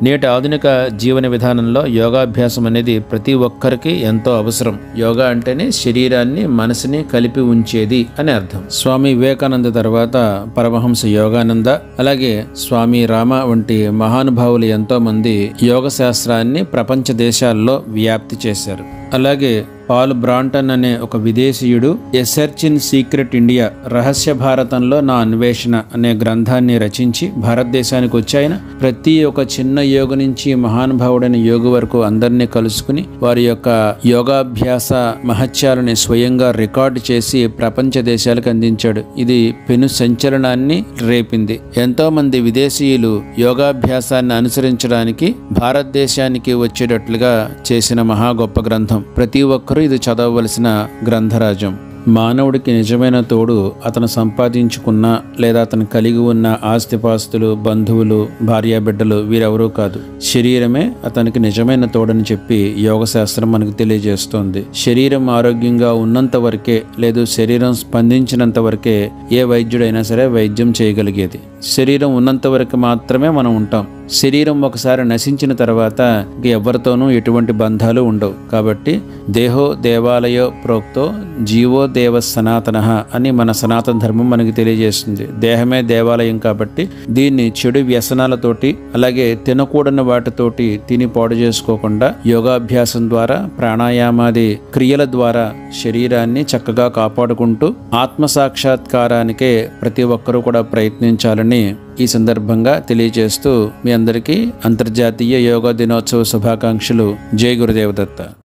నేటి ఆధునిక జీవన విధానంలో యోగాభ్యాసం అనేది ప్రతి ఒక్కరికి ఎంతో అవసరం. యోగా అంటేనే శరీరాన్ని మనసుని కలిపి ఉంచేది అని అర్థం. స్వామి వివేకానంద తర్వాత పరమహంస యోగానంద, అలాగే స్వామి రామ వంటి మహానుభావులు ఎంతో మంది యోగ శాస్త్రాన్ని ప్రపంచ దేశాల్లో వ్యాప్తి చేశారు. అలాగే పాల్ బ్రాంటన్ అనే ఒక విదేశీయుడు ఎ సెర్చ్ ఇన్ సీక్రెట్ ఇండియా, రహస్య భారతంలో నా అన్వేషణ అనే గ్రంథాన్ని రచించి భారతదేశానికి వచ్చి ఆయన ప్రతి ఒక్క చిన్న యోగి నుంచి మహానుభావుడైన యోగి వరకు అందరినీ కలుసుకుని వారి యొక్క యోగాభ్యాస మహత్యాలని స్వయంగా రికార్డు చేసి ప్రపంచ దేశాలకు అందించాడు. ఇది పెను సంచలనాన్ని రేపింది. ఎంతో మంది విదేశీయులు యోగాభ్యాసాన్ని అనుసరించడానికి భారతదేశానికి వచ్చేటట్లుగా చేసిన మహా గొప్ప గ్రంథం. ప్రతి ఒక్కరూ ఇది చదవవలసిన గ్రంథరాజం. మానవుడికి నిజమైన తోడు అతను సంపాదించుకున్న లేదా అతను కలిగి ఉన్న ఆస్తిపాస్తులు, బంధువులు, భార్యాబిడ్డలు వీరెవరూ కాదు. శరీరమే అతనికి నిజమైన తోడని చెప్పి యోగశాస్త్రం మనకు తెలియజేస్తోంది. శరీరం ఆరోగ్యంగా ఉన్నంత వరకే, లేదు శరీరం స్పందించినంత వరకే ఏ వైద్యుడైనా సరే వైద్యం చేయగలిగేది. శరీరం ఉన్నంత వరకు మాత్రమే మనం ఉంటాం. శరీరం ఒకసారి నశించిన తర్వాత ఎవరితోనూ ఎటువంటి బంధాలు ఉండవు. కాబట్టి దేహో దేవాలయో ప్రోక్తో జీవో దేవ సనాతనః అని మన సనాతన ధర్మం మనకి తెలియజేస్తుంది. దేహమే దేవాలయం కాబట్టి దీన్ని చెడు వ్యసనాలతోటి అలాగే తినకూడని వాటితోటి తిని పాడు చేసుకోకుండా యోగాభ్యాసం ద్వారా, ప్రాణాయామాది క్రియల ద్వారా శరీరాన్ని చక్కగా కాపాడుకుంటూ ఆత్మసాక్షాత్కారానికే ప్రతి ఒక్కరూ కూడా ప్రయత్నించాలని ఈ సందర్భంగా తెలియజేస్తూ మీ అందరికీ అంతర్జాతీయ యోగా దినోత్సవ శుభాకాంక్షలు. జై గురుదేవ దత్త.